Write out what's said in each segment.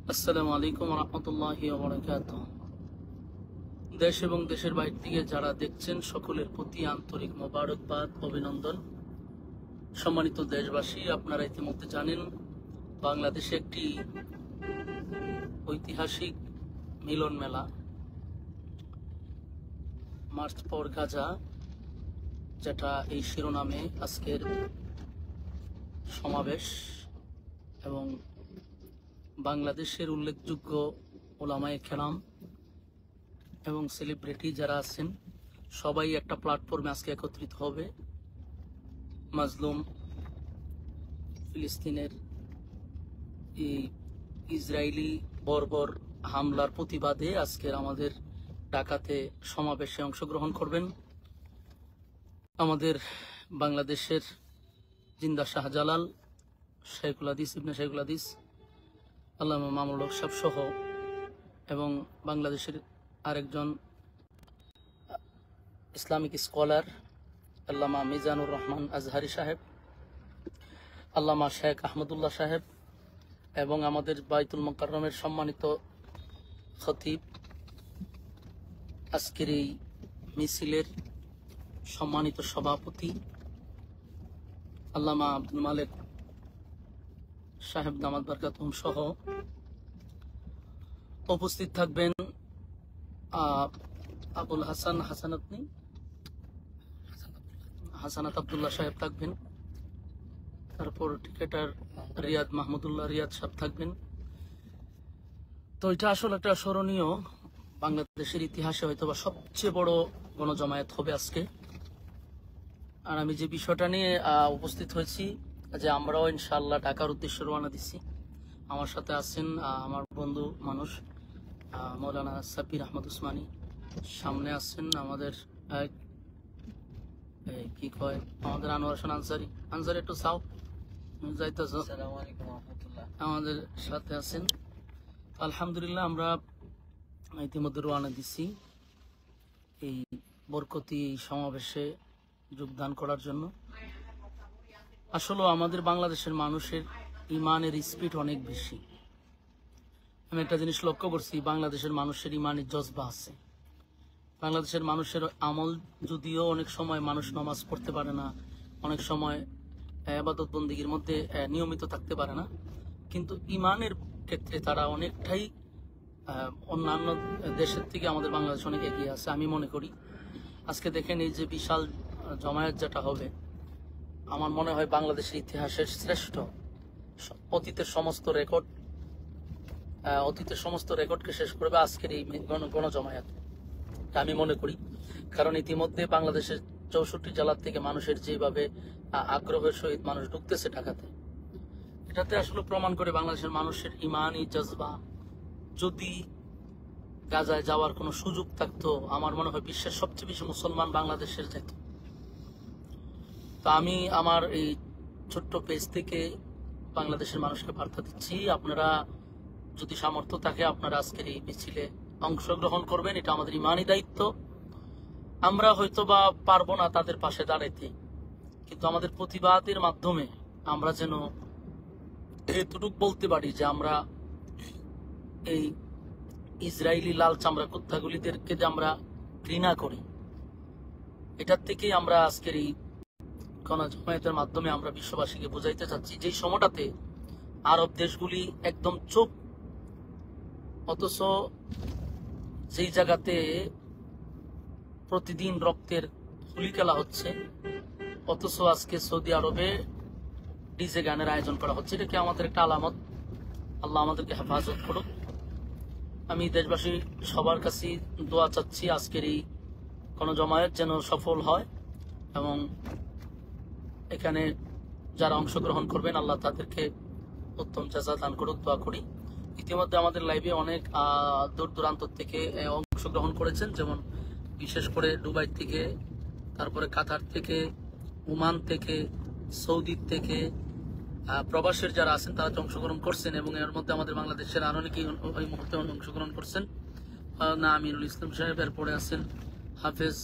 আসসালামু আলাইকুম রহমতুল্লাহি ওয়া বারাকাতুহু। দেশ এবং দেশের বাইরে থেকে যারা দেখছেন সকলের প্রতি আন্তরিক মোবারকবাদ, অভিনন্দন। সম্মানিত দেশবাসী, আপনারা ইতিমধ্যে জানেন বাংলাদেশে একটি ঐতিহাসিক মিলন মেলা মার্চ ফর গাজা, যেটা এই শিরোনামে আজকের সমাবেশ, এবং বাংলাদেশের উল্লেখযোগ্য ওলামায়ে কেরাম এবং সেলিব্রিটি যারা আছেন সবাই একটা প্ল্যাটফর্মে আজকে একত্রিত হবে। মাজলুম ফিলিস্তিনের এই ইসরায়েলি বর্বর হামলার প্রতিবাদে আজকের আমাদের ঢাকাতে সমাবেশে অংশগ্রহণ করবেন আমাদের বাংলাদেশের জিন্দা শাহজালাল, শেখুল হাদিস ইবনে শেখুল হাদিস, আল্লামা মামুনুল হক সাহেব সহ, এবং বাংলাদেশের আরেকজন ইসলামিক স্কলার আল্লামা মিজানুর রহমান আজহারি সাহেব, আল্লামা শেখ আহমদুল্লাহ সাহেব, এবং আমাদের বাইতুল মুকাররমের সম্মানিত খতিব, আজকের এই মিছিলের সম্মানিত সভাপতি আল্লামা আব্দুল মালেক সাহেব দামাত বারকাতুহুম সহ উপস্থিত থাকবেন আবুল হাসানাত আব্দুল্লাহ সাহেব থাকবেন, তারপর ক্রিকেটার রিয়াদ মাহমুদুল্লাহ রিয়াদ সাহেব থাকবেন। তো এটা আসলে একটা স্মরণীয়, বাংলাদেশের ইতিহাসে হয়তো বা সবচেয়ে বড় গণজমায়েত হবে আজকে। আর আমি যে বিষয়টা নিয়ে উপস্থিত হয়েছি, যে আমরাও ইনশাআল্লাহ ঢাকার উদ্দেশ্যে রওনা দিচ্ছি। আমার সাথে আছেন আমার বন্ধু মানুষ মৌলানা সাব্বির আহমদ উসমানী, সামনে আছেন আমাদের কি কয় আমাদের আনোয়ার হোসেন আনসারি একটু সাউ যাইতেছ, আমাদের সাথে আছেন। আলহামদুলিল্লাহ, আমরা ইতিমধ্যে রওনা দিচ্ছি এই বরকতি এই সমাবেশে যোগদান করার জন্য। আসলে আমাদের বাংলাদেশের মানুষের ইমানের স্পিড অনেক বেশি। আমি একটা জিনিস লক্ষ্য করছি, বাংলাদেশের মানুষের ইমানের জজবা আছে। বাংলাদেশের মানুষের আমল, যদিও অনেক সময় মানুষ নামাজ পড়তে পারে না, অনেক সময় ইবাদত বন্দেগীর মধ্যে নিয়মিত থাকতে পারে না, কিন্তু ইমানের ক্ষেত্রে তারা অনেকটাই অন্যান্য দেশের থেকে আমাদের বাংলাদেশ অনেক এগিয়ে আছে। আমি মনে করি আজকে দেখেন এই যে বিশাল জমায়েত যেটা হবে, আমার মনে হয় বাংলাদেশের ইতিহাসের শ্রেষ্ঠ। অতীতের সমস্ত রেকর্ডকে শেষ করবে আজকের এই গণজমায়েত, আমি মনে করি। কারণ ইতিমধ্যে বাংলাদেশের 64 জেলার থেকে মানুষের যেভাবে আগ্রহের সহিত মানুষ ঢুকতেছে ঢাকাতে, এটাতে আসলে প্রমাণ করে বাংলাদেশের মানুষের ইমানি জজবা। যদি গাজায় যাওয়ার কোনো সুযোগ থাকতো, আমার মনে হয় বিশ্বের সবচেয়ে বেশি মুসলমান বাংলাদেশের যেত। তো আমি আমার এই ছোট্ট পেজ থেকে বাংলাদেশের মানুষকে বার্তা দিচ্ছি, আপনারা যদি সামর্থ্য থাকে আপনারা আজকের এই মিছিলে অংশগ্রহণ করবেন। এটা আমাদের ইমানি দায়িত্ব। আমরা হয়তো বা পারবো না তাদের পাশে দাঁড়াইতে, কিন্তু আমাদের প্রতিবাদের মাধ্যমে আমরা যেন এতটুকু বলতে পারি যে আমরা এই ইসরায়েলি লাল চামড়া কুত্তাগুলিদেরকে যে আমরা ঘৃণা করি, এটার থেকেই আমরা আজকের এই গণজমায়েতের মাধ্যমে আমরা বিশ্ববাসীকে বোঝাইতে চাচ্ছি, যে সময়টাতে আরব দেশগুলি একদম চুপ, অথচ যেই জায়গাতে প্রতিদিন রক্তের হুলি খেলা হচ্ছে, অথচ আজকে সৌদি আরবে ডিজে গানের আয়োজন করা হচ্ছে। এটা কি আমাদের একটা আলামত? আল্লাহ আমাদেরকে হেফাজত করুক। আমি দেশবাসী সবার কাছে দোয়া চাচ্ছি আজকের এই গণজমায়েত যেন সফল হয়, এবং এখানে যারা অংশগ্রহণ করবেন আল্লাহ তাদেরকে উত্তম জাযা দান করুক, দোয়া করি। ইতিমধ্যে আমাদের লাইভে অনেক দূর দূরান্ত থেকে অংশগ্রহণ করেছেন, যেমন বিশেষ করে দুবাই থেকে, তারপরে কাতার থেকে, ওমান থেকে, সৌদি থেকে প্রবাসের যারা আছেন তারা অংশগ্রহণ করছেন, এবং এর মধ্যে আমাদের বাংলাদেশের আরো অনেকেই ওই মুহূর্তে অংশগ্রহণ করছেন। না আমিনুল ইসলাম সাহেব, এরপরে আছেন হাফেজ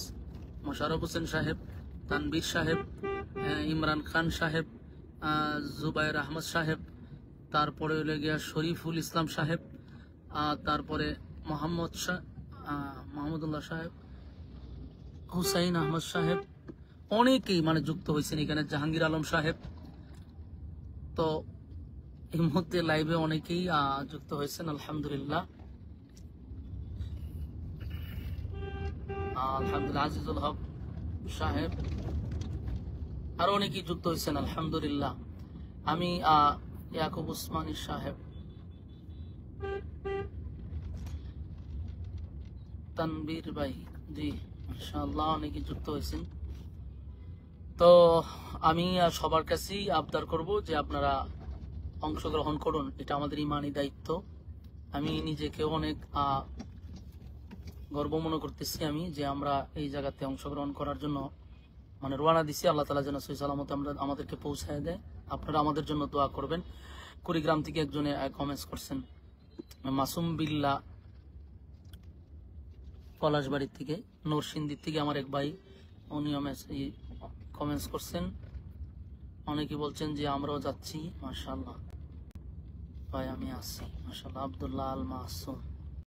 মোশাররফ হোসেন সাহেব, তানবীর সাহেব, ইমরান খান সাহেব, জুবাইর আহমদ সাহেব, তারপরে হইলে গিয়া শরীফুল ইসলাম সাহেব, তারপরে মাহমুদুল্লাহ সাহেব, হুসাইন আহমদ সাহেব, অনেকেই মানে যুক্ত হয়েছেন এখানে, জাহাঙ্গীর আলম সাহেব। তো এই মুহূর্তে লাইভে অনেকেই যুক্ত হয়েছেন, আলহামদুলিল্লাহ। আলহামদুলিল্লাহ, আজিজুল হক সাহেব, আরো অনেকেই যুক্ত হয়েছেন, আলহামদুলিল্লাহ। আমি ইয়াকুব উসমানী সাহেব, তানবীর ভাই, জি মাশাআল্লাহ, অনেকেই যুক্ত হয়েছেন। তো আমি সবার কাছেই আবদার করব যে আপনারা অংশগ্রহণ করুন, এটা আমাদের ইমানি দায়িত্ব। আমি নিজেকে অনেক গর্ব মনে করতেছি আমি যে আমরা এই জায়গাতে অংশগ্রহণ করার জন্য মানে রওনা দিছি। আল্লাহ তাআলা যেন সহি সালামতে আমাদেরকে পৌঁছায় দেয়। আপনারা আমাদের জন্য দোয়া করবেন। কুড়িগ্রাম থেকে একজনে কমেন্টস করছেন, মাসুম বিল্লাহ পলাশবাড়ির থেকে, নরসিংদীর থেকে আমার এক ভাই, উনিও কমেন্টস করছেন। অনেকে বলছেন যে আমরাও যাচ্ছি, মাশাআল্লাহ ভাই, আমি আছি, মাশাআল্লাহ। আব্দুল্লাহ আল মাসুম।